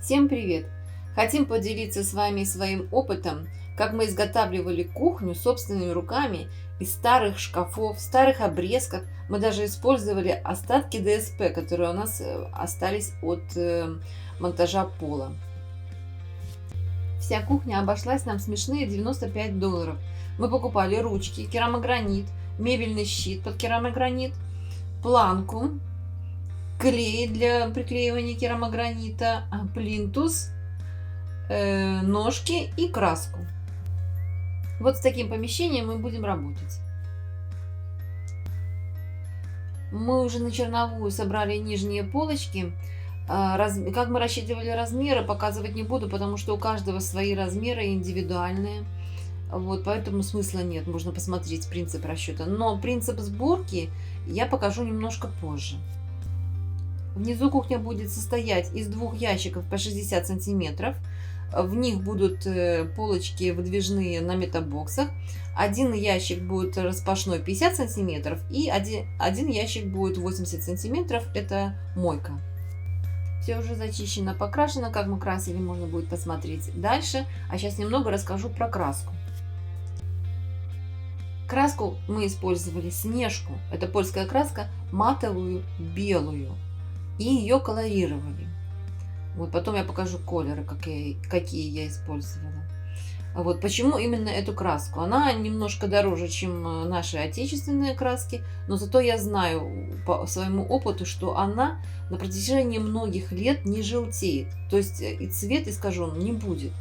Всем привет! Хотим поделиться с вами своим опытом, как мы изготавливали кухню собственными руками из старых шкафов, старых обрезков. Мы даже использовали остатки ДСП, которые у нас остались от монтажа пола. Вся кухня обошлась нам смешные $95. Мы покупали ручки, керамогранит, мебельный щит под керамогранит, планку, клей для приклеивания керамогранита, плинтус, ножки и краску. Вот с таким помещением мы будем работать. Мы уже на черновую собрали нижние полочки. Как мы рассчитывали размеры, показывать не буду, потому что у каждого свои размеры индивидуальные. Вот, поэтому смысла нет, можно посмотреть принцип расчета. Но принцип сборки я покажу немножко позже. Внизу кухня будет состоять из двух ящиков по 60 сантиметров. В них будут полочки выдвижные на метабоксах. Один ящик будет распашной 50 сантиметров и один ящик будет 80 сантиметров. Это мойка. Все уже зачищено, покрашено. Как мы красили, можно будет посмотреть дальше. А сейчас немного расскажу про краску. Краску мы использовали Снежку. Это польская краска, матовую, белую. И ее колорировали. Вот потом я покажу колеры, какие я использовала. Вот почему именно эту краску. Она немножко дороже, чем наши отечественные краски, но зато я знаю по своему опыту, что она на протяжении многих лет не желтеет. То есть и цвет искажен не будет.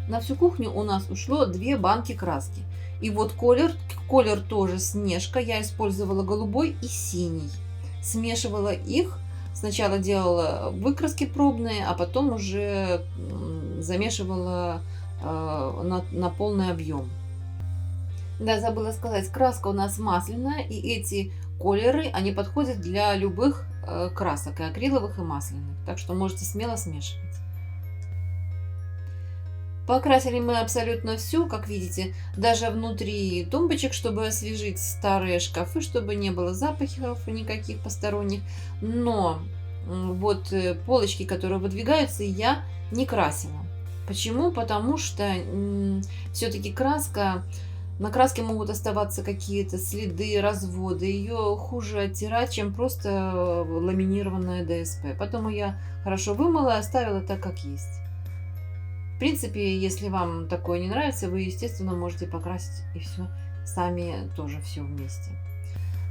На всю кухню у нас ушло 2 банки краски. И вот колер тоже Снежка. Я использовала голубой и синий. Смешивала их, сначала делала выкраски пробные, а потом уже замешивала на полный объем. Да, забыла сказать, краска у нас масляная, и эти колеры, они подходят для любых красок, и акриловых, и масляных, так что можете смело смешивать. Покрасили мы абсолютно все, как видите, даже внутри тумбочек, чтобы освежить старые шкафы, чтобы не было запахов никаких посторонних. Но вот полочки, которые выдвигаются, я не красила. Почему? Потому что все-таки на краске могут оставаться какие-то следы, разводы. Ее хуже оттирать, чем просто ламинированное ДСП. Поэтому я хорошо вымыла и оставила так, как есть. В принципе, если вам такое не нравится, вы, естественно, можете покрасить и все сами тоже все вместе.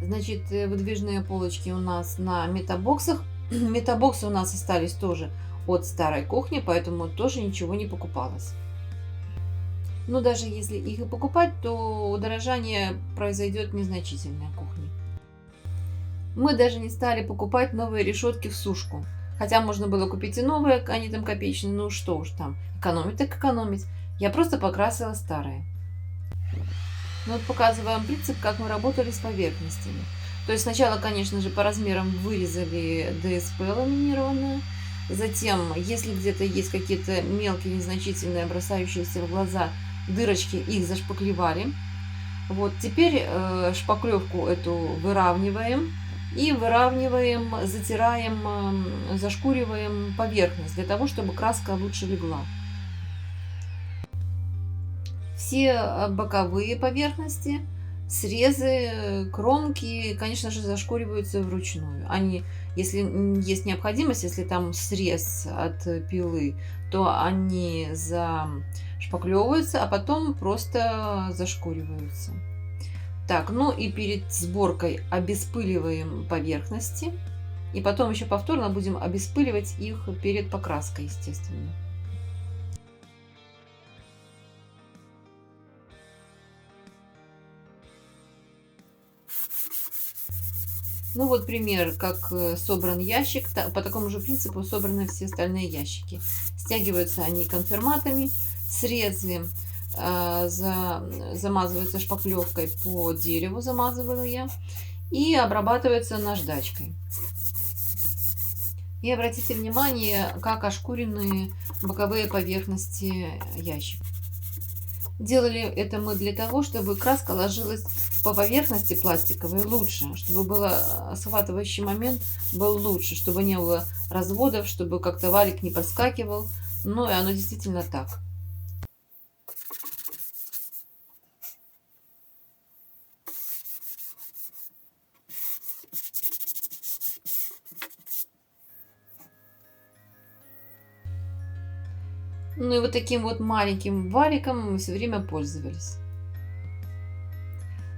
Значит, выдвижные полочки у нас на метабоксах. Метабоксы у нас остались тоже от старой кухни, поэтому тоже ничего не покупалось. Но даже если их и покупать, то удорожание произойдет незначительное кухни. Мы даже не стали покупать новые решетки в сушку. Хотя можно было купить и новые, они там копеечные, ну что уж там, экономить так экономить. Я просто покрасила старые. Ну вот показываем принцип, как мы работали с поверхностями. То есть сначала, конечно же, по размерам вырезали ДСП ламинированное. Затем, если где-то есть какие-то мелкие, незначительные, бросающиеся в глаза дырочки, их зашпаклевали. Вот теперь шпаклевку эту выравниваем. И выравниваем, затираем, зашкуриваем поверхность, для того, чтобы краска лучше легла. Все боковые поверхности, срезы, кромки, конечно же, зашкуриваются вручную. Они, если есть необходимость, если там срез от пилы, то они зашпаклевываются, а потом просто зашкуриваются. Так, ну и перед сборкой обеспыливаем поверхности. И потом еще повторно будем обеспыливать их перед покраской, естественно. Ну вот пример, как собран ящик. По такому же принципу собраны все остальные ящики. Стягиваются они конферматами, срезы замазываются шпаклевкой по дереву, замазывала я, и обрабатывается наждачкой. И обратите внимание, как ошкурены боковые поверхности ящика. Делали это мы для того, чтобы краска ложилась по поверхности пластиковой лучше, чтобы было схватывающий момент был лучше, чтобы не было разводов, чтобы как-то валик не подскакивал. Ну и оно действительно так. Ну и вот таким вот маленьким валиком мы все время пользовались.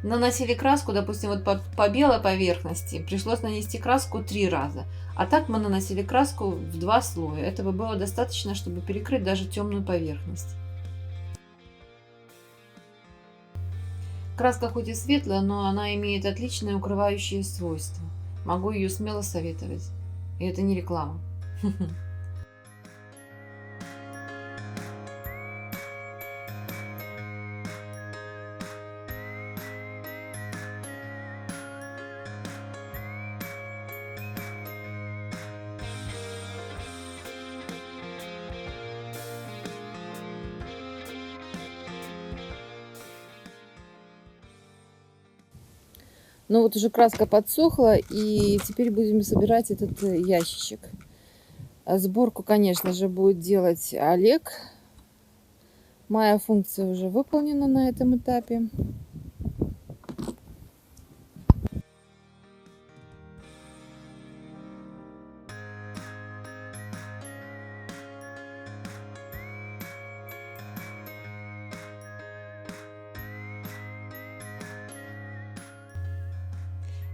Наносили краску, допустим, вот по белой поверхности пришлось нанести краску 3 раза. А так мы наносили краску в 2 слоя. Этого было достаточно, чтобы перекрыть даже темную поверхность. Краска хоть и светлая, но она имеет отличные укрывающие свойства. Могу ее смело советовать. И это не реклама. Ну вот уже краска подсохла, и теперь будем собирать этот ящичек. Сборку, конечно же, будет делать Олег. Моя функция уже выполнена на этом этапе.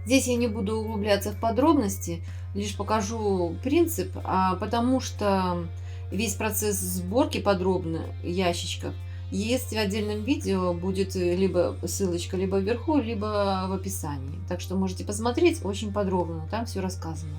Здесь я не буду углубляться в подробности, лишь покажу принцип, потому что весь процесс сборки подробно ящичков есть в отдельном видео, будет либо ссылочка либо вверху, либо в описании. Так что можете посмотреть очень подробно, там все рассказано.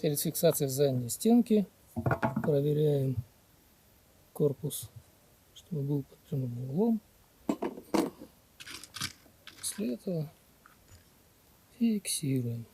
Перед фиксацией в задней стенке проверяем корпус, чтобы был под прямым углом. После этого фиксируем.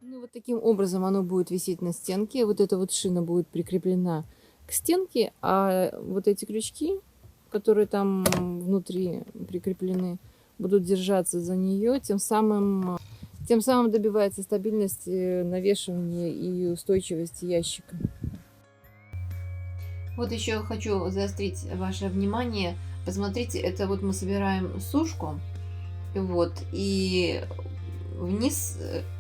Ну, вот таким образом оно будет висеть на стенке. Вот эта вот шина будет прикреплена к стенке, а вот эти крючки, которые там внутри прикреплены, будут держаться за нее, тем самым добивается стабильности навешивания и устойчивости ящика. Вот еще хочу заострить ваше внимание. Посмотрите, это вот мы собираем сушку, вот, и вниз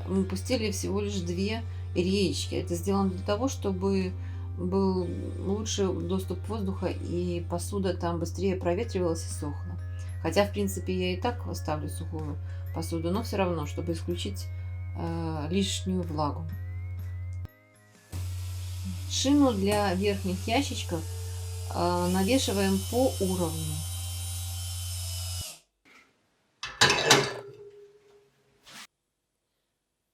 мы пустили всего лишь 2 реечки. Это сделано для того, чтобы был лучше доступ воздуха и посуда там быстрее проветривалась и сохла. Хотя, в принципе, я и так ставлю сухую посуду, но все равно, чтобы исключить лишнюю влагу. Шину для верхних ящичков навешиваем по уровню.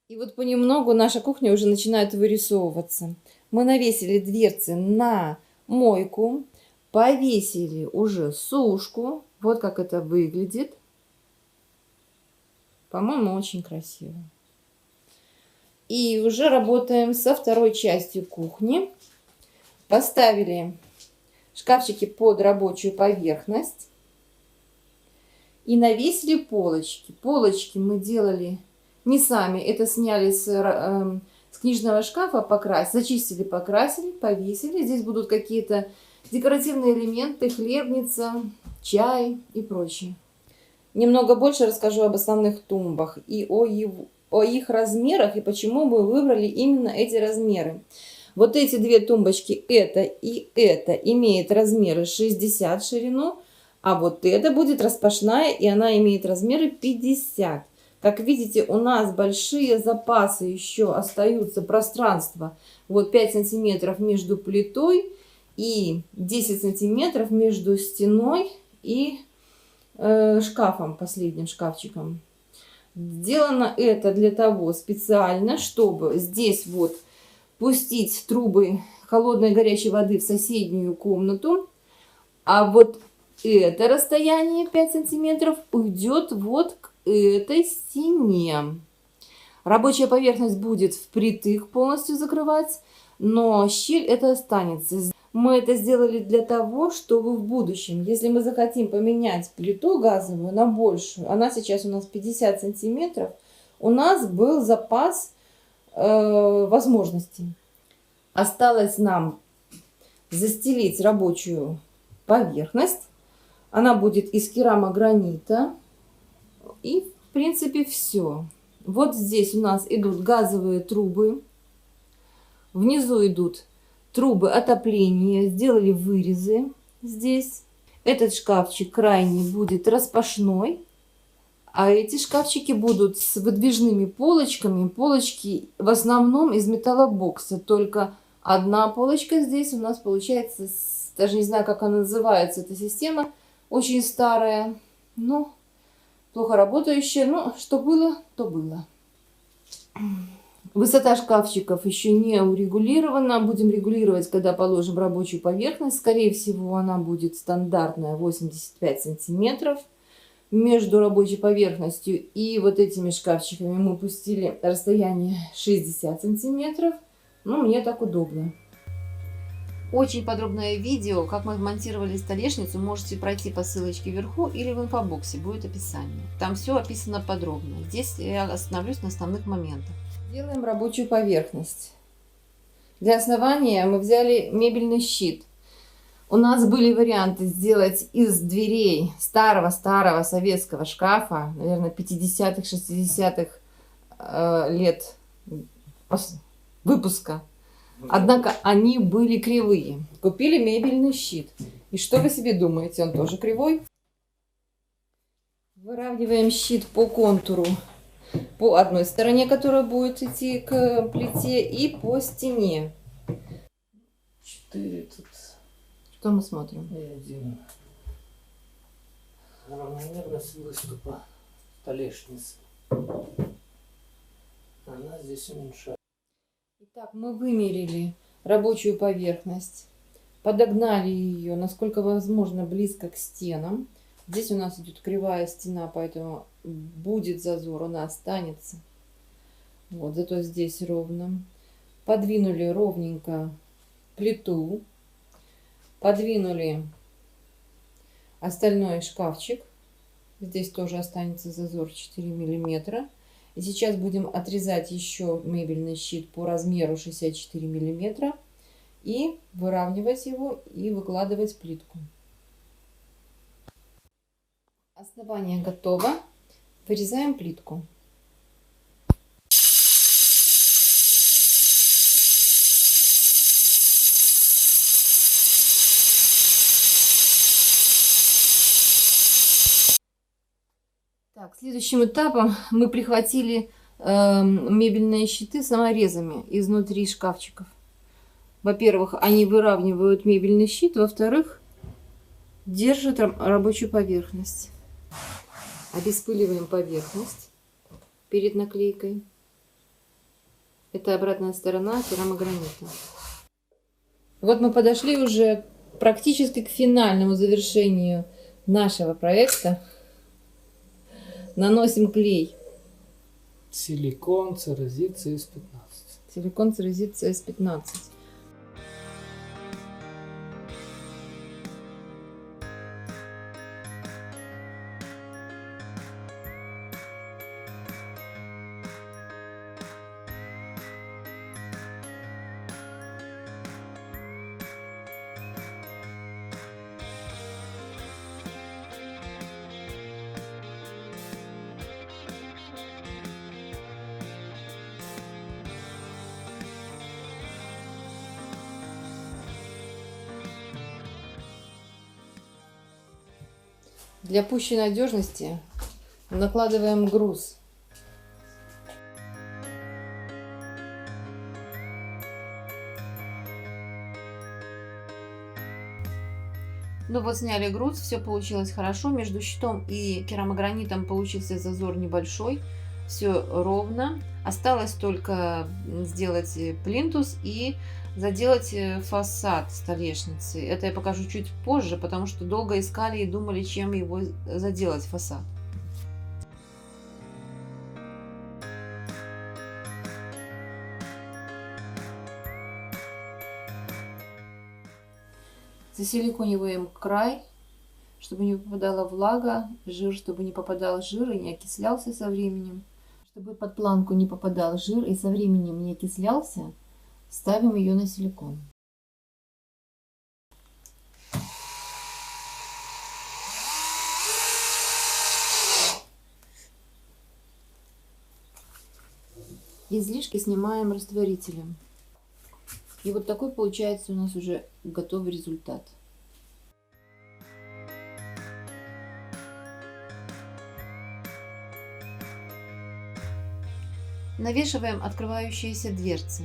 И вот понемногу наша кухня уже начинает вырисовываться. Мы навесили дверцы на мойку, повесили уже сушку. Вот как это выглядит. По-моему, очень красиво. И уже работаем со второй частью кухни. Поставили шкафчики под рабочую поверхность и навесили полочки. Полочки мы делали не сами, это сняли с книжного шкафа, покрасили, зачистили, покрасили, повесили. Здесь будут какие-то декоративные элементы, хлебница, чай и прочее. Немного больше расскажу об основных тумбах и о их размерах и почему мы выбрали именно эти размеры. Вот эти две тумбочки, это и это, имеют размеры 60 в ширину, а вот это будет распашная, и она имеет размеры 50. Как видите, у нас большие запасы еще остаются, пространства. Вот 5 сантиметров между плитой и 10 сантиметров между стеной и шкафом, последним шкафчиком. Сделано это для того специально, чтобы здесь вот пустить трубы холодной горячей воды в соседнюю комнату, а вот это расстояние 5 сантиметров уйдет вот к этой стене. Рабочая поверхность будет впритык полностью закрывать, но щель это останется. Мы это сделали для того, чтобы в будущем, если мы захотим поменять плиту газовую на большую, она сейчас у нас 50 сантиметров, у нас был запас возможностей. Осталось нам застелить рабочую поверхность. Она будет из керамогранита. И в принципе все. Вот здесь у нас идут газовые трубы. Внизу идут трубы отопления. Сделали вырезы здесь. Этот шкафчик крайний будет распашной. А эти шкафчики будут с выдвижными полочками. Полочки в основном из металлобокса. Только одна полочка здесь у нас получается, даже не знаю, как она называется, эта система. Очень старая, но плохо работающая. Но что было, то было. Высота шкафчиков еще не урегулирована. Будем регулировать, когда положим рабочую поверхность. Скорее всего, она будет стандартная 85 сантиметров. Между рабочей поверхностью и вот этими шкафчиками мы пустили расстояние 60 сантиметров. Ну, мне так удобно. Очень подробное видео, как мы монтировали столешницу, можете пройти по ссылочке вверху или в инфобоксе, будет описание. Там все описано подробно. Здесь я остановлюсь на основных моментах. Делаем рабочую поверхность. Для основания мы взяли мебельный щит. У нас были варианты сделать из дверей старого-старого советского шкафа, наверное, 50-х, 60-х лет выпуска. Однако они были кривые. Купили мебельный щит. И что вы себе думаете, он тоже кривой? Выравниваем щит по контуру, по одной стороне, которая будет идти к плите, и по стене. 4 тут. Что мы смотрим? И 1. Равномерность выступа столешницы. Она здесь уменьшается. Итак, мы вымерили рабочую поверхность, подогнали ее, насколько возможно, близко к стенам. Здесь у нас идет кривая стена, поэтому будет зазор, она останется. Вот, зато здесь ровно. Подвинули ровненько плиту. Подвинули остальной шкафчик. Здесь тоже останется зазор 4 миллиметра. И сейчас будем отрезать еще мебельный щит по размеру 64 миллиметра. И выравнивать его и выкладывать плитку. Основание готово. Вырезаем плитку. Так, следующим этапом мы прихватили мебельные щиты саморезами изнутри шкафчиков. Во-первых, они выравнивают мебельный щит, во-вторых, держат рабочую поверхность. Обеспыливаем поверхность перед наклейкой. Это обратная сторона керамогранита. Вот мы подошли уже практически к финальному завершению нашего проекта. Наносим клей. Силикон церезит CS15. Силикон церезит CS15. Для пущей надежности накладываем груз. Ну вот сняли груз, все получилось хорошо. Между щитом и керамогранитом получился зазор небольшой. Все ровно. Осталось только сделать плинтус и заделать фасад столешницы. Это я покажу чуть позже, потому что долго искали и думали, чем его заделать, фасад. Засиликониваем край, чтобы не попадала влага, жир, чтобы не попадал жир и не окислялся со временем. Чтобы под планку не попадал жир и со временем не окислялся, ставим ее на силикон. Излишки снимаем растворителем. И вот такой получается у нас уже готовый результат. Навешиваем открывающиеся дверцы.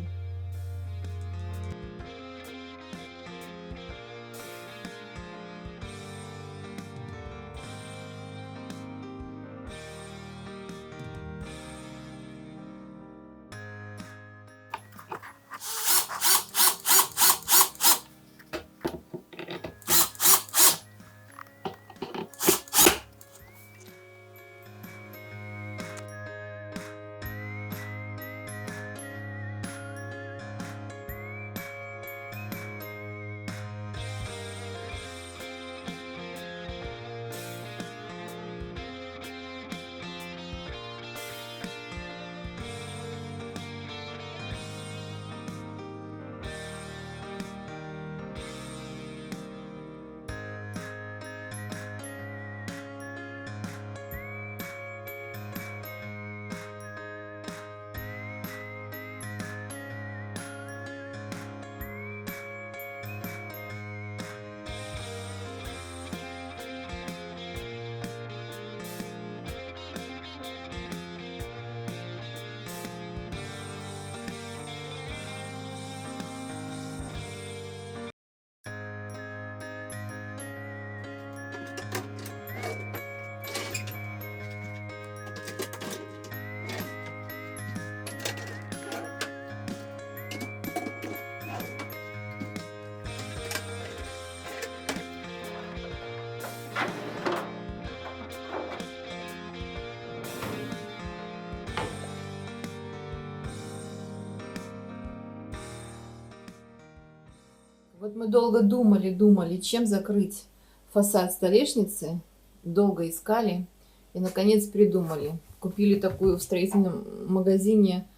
Вот мы долго думали, чем закрыть фасад столешницы. Долго искали и наконец придумали. Купили такую в строительном магазине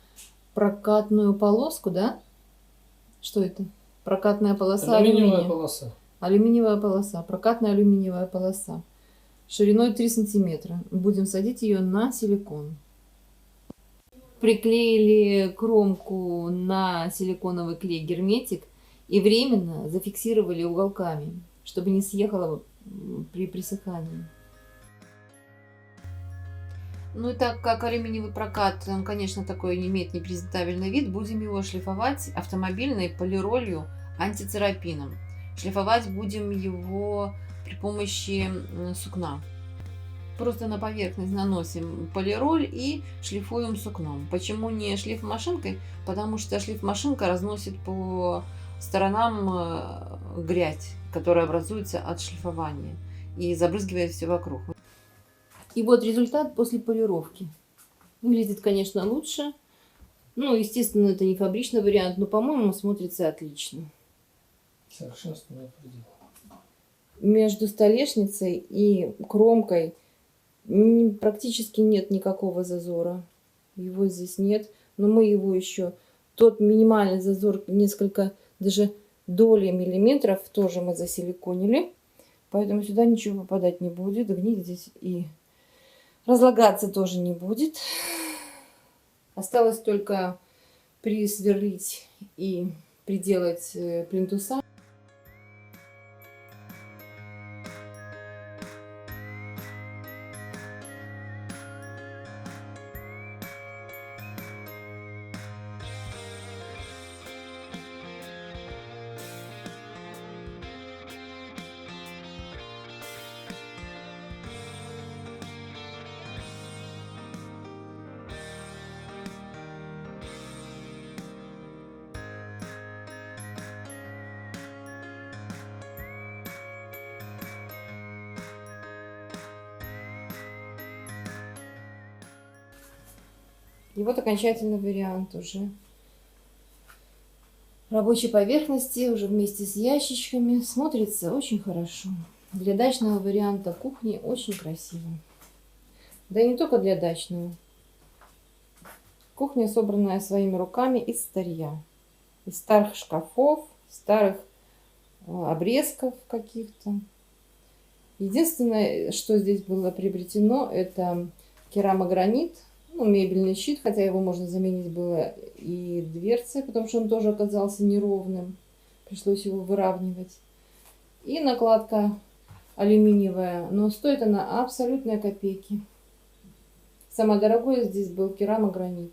прокатную полоску, да? Что это? Прокатная полоса Алюминиевая полоса. Алюминиевая полоса. Прокатная алюминиевая полоса. Шириной 3 сантиметра. Будем садить ее на силикон. Приклеили кромку на силиконовый клей герметик и временно зафиксировали уголками, чтобы не съехало при присыхании. Ну и так как алюминиевый прокат, он, конечно, такой не имеет непрезентабельный вид, будем его шлифовать автомобильной полиролью антицарапином. Шлифовать будем его при помощи сукна. Просто на поверхность наносим полироль и шлифуем сукном. Почему не шлифмашинкой? Потому что шлифмашинка разносит по сторонам грязь, которая образуется от шлифования и забрызгивает все вокруг. И вот результат после полировки. Выглядит, конечно, лучше. Ну, естественно, это не фабричный вариант, но, по-моему, смотрится отлично. Совершенство нет предела. Между столешницей и кромкой практически нет никакого зазора. Его здесь нет. Но мы его еще... Тот минимальный зазор, несколько даже доли миллиметров, тоже мы засиликонили. Поэтому сюда ничего попадать не будет. Гнить здесь и разлагаться тоже не будет. Осталось только присверлить и приделать плинтуса. И вот окончательный вариант уже рабочей поверхности, уже вместе с ящичками. Смотрится очень хорошо. Для дачного варианта кухни очень красиво. Да и не только для дачного. Кухня, собранная своими руками из старья. Из старых шкафов, старых обрезков каких-то. Единственное, что здесь было приобретено, это керамогранит, ну, мебельный щит, хотя его можно заменить было и дверцей, потому что он тоже оказался неровным. Пришлось его выравнивать. И накладка алюминиевая, но стоит она абсолютно копейки. Самое дорогое здесь был керамогранит.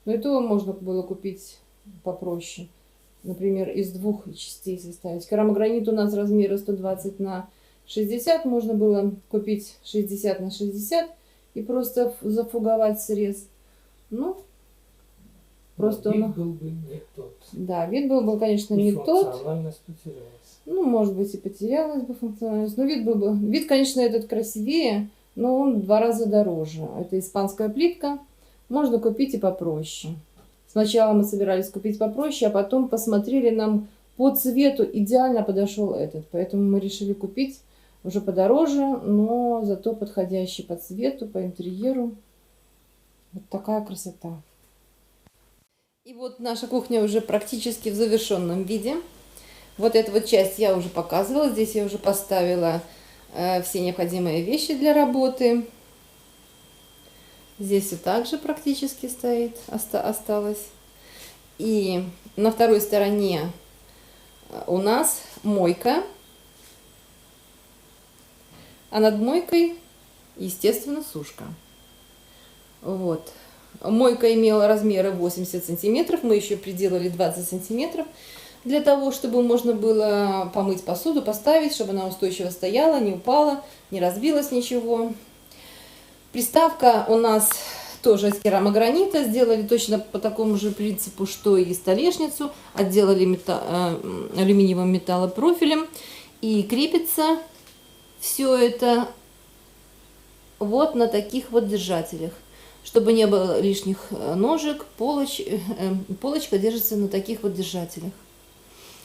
Но и то можно было купить попроще. Например, из двух частей составить. Керамогранит у нас размера 120 на 60. Можно было купить 60 на 60 и просто зафуговать срез. Ну, просто вид он... был бы не тот. Да, вид был бы, конечно, И не тот. функциональность потерялась. Ну, может быть, и потерялась бы функциональность. Но вид был бы... Вид, конечно, этот красивее, но он в 2 раза дороже. Это испанская плитка. Можно купить и попроще. Сначала мы собирались купить попроще, а потом посмотрели, нам по цвету идеально подошел этот. Поэтому мы решили купить уже подороже, но зато подходящий по цвету, по интерьеру. Вот такая красота. И вот наша кухня уже практически в завершенном виде. Вот эту вот часть я уже показывала. Здесь я уже поставила все необходимые вещи для работы. Здесь все также практически стоит, осталось. И на второй стороне у нас мойка. А над мойкой, естественно, сушка. Вот. Мойка имела размеры 80 сантиметров. Мы еще приделали 20 сантиметров. Для того, чтобы можно было помыть посуду, поставить, чтобы она устойчиво стояла, не упала, не разбилась ничего. Приставка у нас тоже из керамогранита. Сделали точно по такому же принципу, что и столешницу. Отделали алюминиевым металлопрофилем. И крепится все это вот на таких вот держателях. Чтобы не было лишних ножек, полочка держится на таких вот держателях.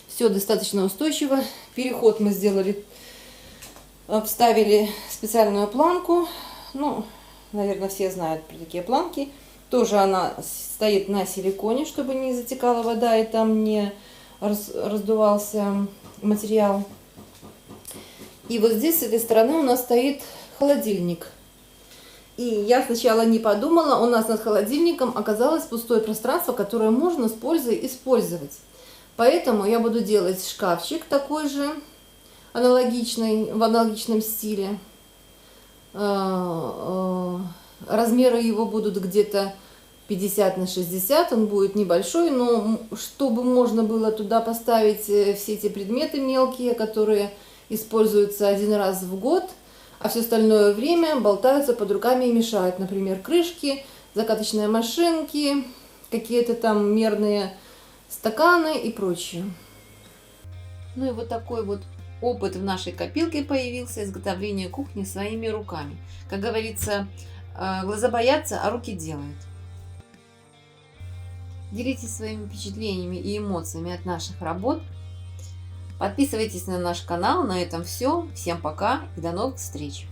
Все достаточно устойчиво. Переход мы сделали, вставили специальную планку. Ну, наверное, все знают про такие планки. Тоже она стоит на силиконе, чтобы не затекала вода и там не раздувался материал. И вот здесь, с этой стороны, у нас стоит холодильник. И я сначала не подумала, у нас над холодильником оказалось пустое пространство, которое можно с пользой использовать. Поэтому я буду делать шкафчик такой же, аналогичный, в аналогичном стиле. Размеры его будут где-то 50 на 60, он будет небольшой, но чтобы можно было туда поставить все эти предметы мелкие, которые используются один раз в год, а все остальное время болтаются под руками и мешают. Например, крышки, закаточные машинки, какие-то там мерные стаканы и прочее. Ну и вот такой вот опыт в нашей копилке появился, изготовление кухни своими руками. Как говорится, глаза боятся, а руки делают. Делитесь своими впечатлениями и эмоциями от наших работ. Подписывайтесь на наш канал. На этом все. Всем пока и до новых встреч!